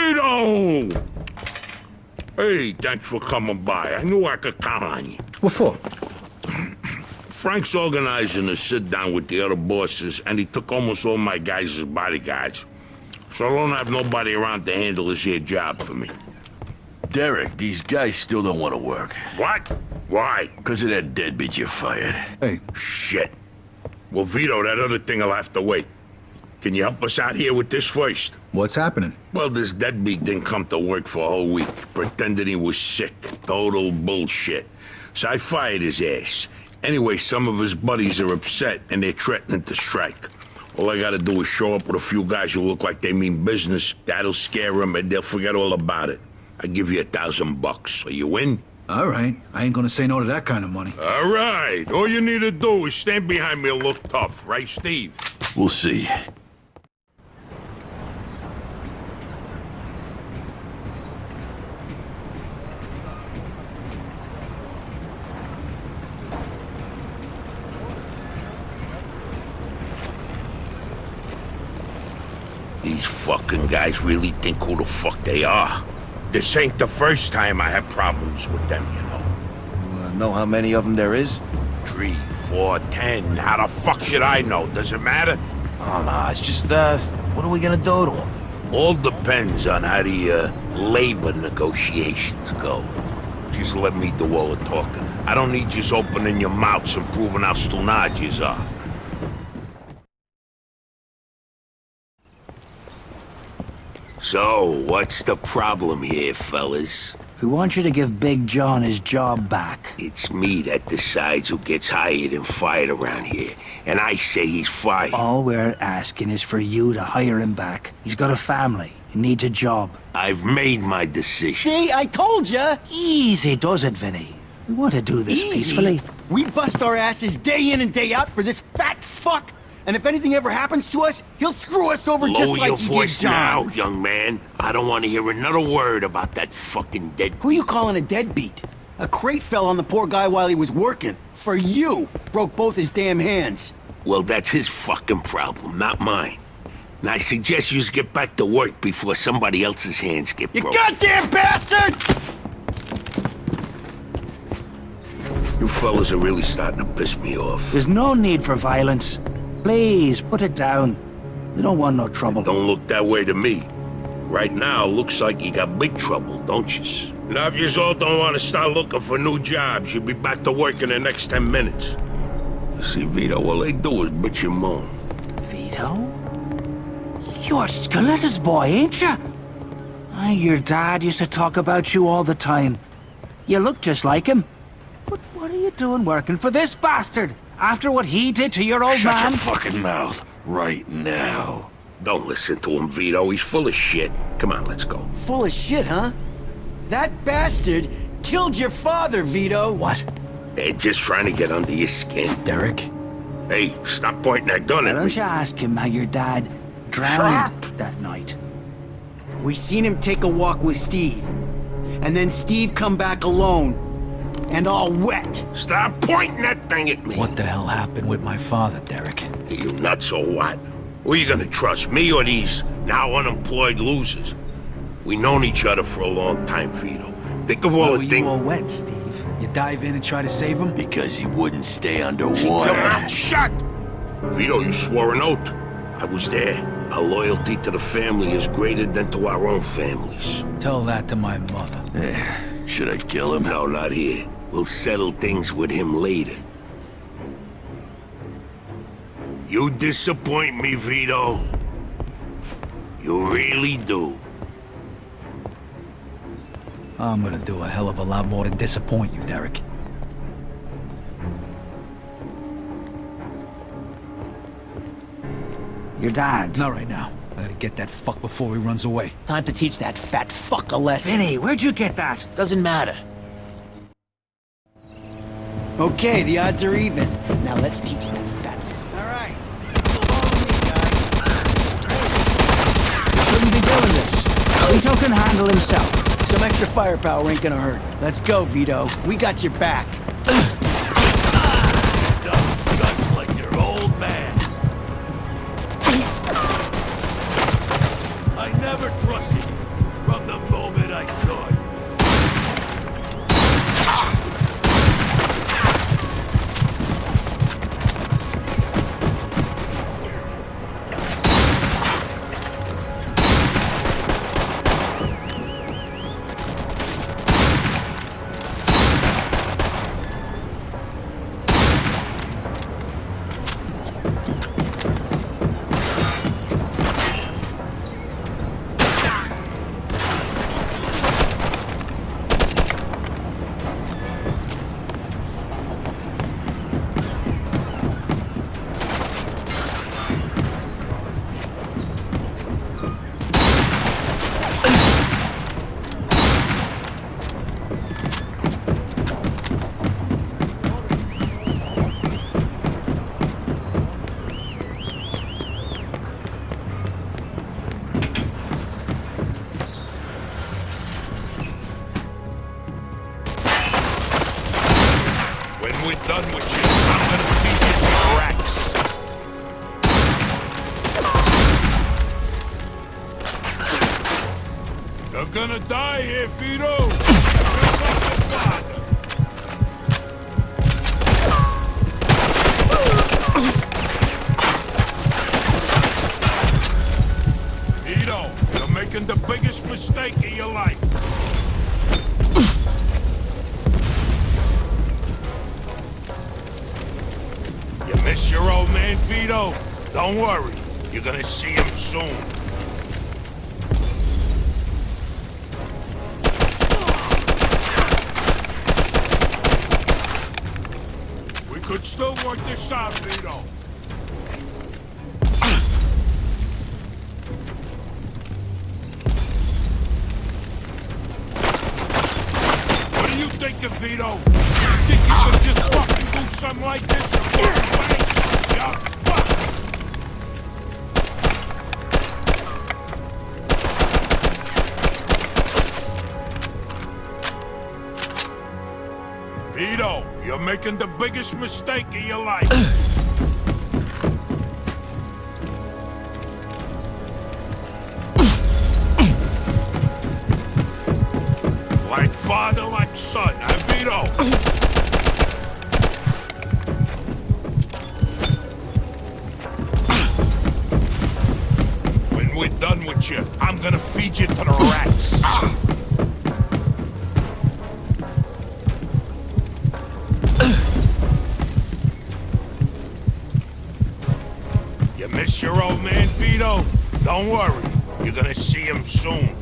Vito! Hey, thanks for coming by. I knew I could count on you. What for? Frank's organizing a sit-down with the other bosses, and he took almost all my guys as bodyguards. So I don't have nobody around to handle this here job for me. Derek, these guys still don't want to work. What? Why? Because of that deadbeat you fired. Hey. Shit. Well, Vito, that other thing will have to wait. Can you help us out here with this first? What's happening? Well, this deadbeat didn't come to work for a whole week, pretending he was sick. Total bullshit. So I fired his ass. Anyway, some of his buddies are upset, and they're threatening to strike. All I gotta do is show up with a few guys who look like they mean business. That'll scare them, and they'll forget all about it. I give you $1,000. Are you in? All right. I ain't gonna say no to that kind of money. All right. All you need to do is stand behind me and look tough, right, Steve? We'll see. These fucking guys really think who the fuck they are. This ain't the first time I had problems with them, you know. Know how many of them there is? 3, 4, 10. How the fuck should I know? Does it matter? Oh, no, it's just, what are we gonna do to them? All depends on how the, labor negotiations go. Just let me do all the talking. I don't need you opening your mouths and proving how stunad yous are. So, what's the problem here, fellas? We want you to give Big John his job back. It's me that decides who gets hired and fired around here, and I say he's fired. All we're asking is for you to hire him back. He's got a family. He needs a job. I've made my decision. See, I told ya! Easy does it, Vinny. We want to do this peacefully. We bust our asses day in and day out for this fat fuck! And if anything ever happens to us, he'll screw us over just like he did John. Lower your voice now, young man. I don't want to hear another word about that fucking dead... Who you calling a deadbeat? A crate fell on the poor guy while he was working. For you. Broke both his damn hands. Well, that's his fucking problem, not mine. And I suggest you get back to work before somebody else's hands get broken. You goddamn bastard! You fellas are really starting to piss me off. There's no need for violence. Please, put it down. We don't want no trouble. Don't look that way to me. Right now, looks like you got big trouble, don't you? Now, if you all don't want to start looking for new jobs, you'll be back to work in the next 10 minutes. You see, Vito, all they do is bitch and moan. Vito? You're Scoletta's boy, ain't you? Your dad used to talk about you all the time. You look just like him. But what are you doing working for this bastard? After what he did to your old man? Shut your fucking mouth right now. Don't listen to him, Vito. He's full of shit. Come on, let's go. Full of shit, huh? That bastard killed your father, Vito. What? They're just trying to get under your skin. Derek? Hey, stop pointing that gun Why at don't me. you ask him how your dad drowned that night? We seen him take a walk with Steve. And then Steve come back alone. And all wet. Stop pointing that thing at me. What the hell happened with my father, Derek? Are you nuts or what? Who are you gonna trust, me or these now unemployed losers? We known each other for a long time, Vito. Think of all Why the were things... you all wet, Steve? You dive in and try to save him? Because he wouldn't stay Keep underwater. your mouth shut! Vito, you swore an oath. I was there. Our loyalty to the family is greater than to our own families. Tell that to my mother. Should I kill him? No, not here. We'll settle things with him later. You disappoint me, Vito. You really do. I'm gonna do a hell of a lot more than disappoint you, Derek. Your dad? Not right now. I gotta get that fuck before he runs away. Time to teach that fat fuck a lesson. Vinny, where'd you get that? Doesn't matter. Okay, the odds are even. Now let's teach that fat fuck. All right. Shouldn't be doing this. Vito can handle himself. Some extra firepower ain't gonna hurt. Let's go, Vito. We got your back. Just like your old man. I never trusted you. done with you, I'm gonna feed you to the rats. You're gonna die here, Vito! Just like your father. Vito, you're making the biggest mistake of your life. You miss your old man, Vito? Don't worry, you're gonna see him soon. We could still work this out, Vito. What do you think of Vito? You think you could just fucking do something like this and walk away? You're fucked! Vito, you're making the biggest mistake of your life. Like father, like son, huh, Vito? When we're done with you, I'm gonna feed you to the rats. You miss your old man, Vito? Don't worry, you're gonna see him soon.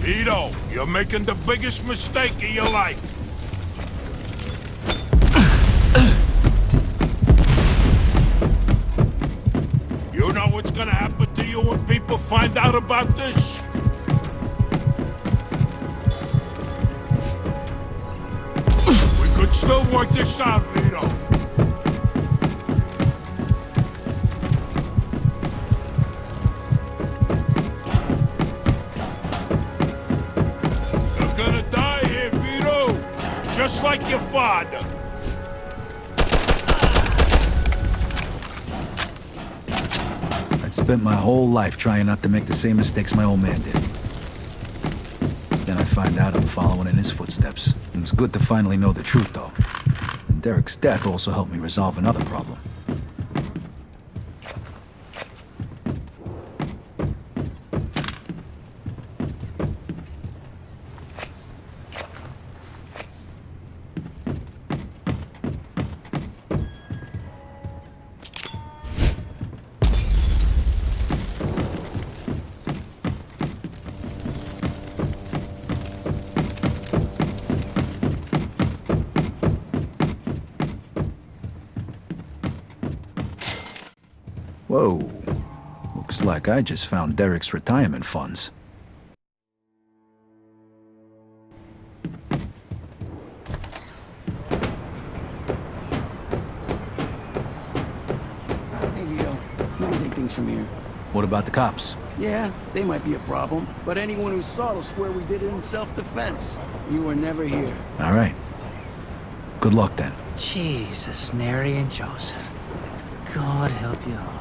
Vito, you're making the biggest mistake of your life. You know what's gonna happen to you when people find out about this? We could still work this out, Vito. You're gonna die here, Vito, just like your father. I'd spent my whole life trying not to make the same mistakes my old man did. Then I find out I'm following in his footsteps. It was good to finally know the truth, though. And Derek's death also helped me resolve another problem. Whoa. Looks like I just found Derek's retirement funds. Hey, Vito. We can take things from here. What about the cops? Yeah, they might be a problem, but anyone who saw it will swear we did it in self-defense. You were never here. All right. Good luck, then. Jesus, Mary and Joseph. God help you all.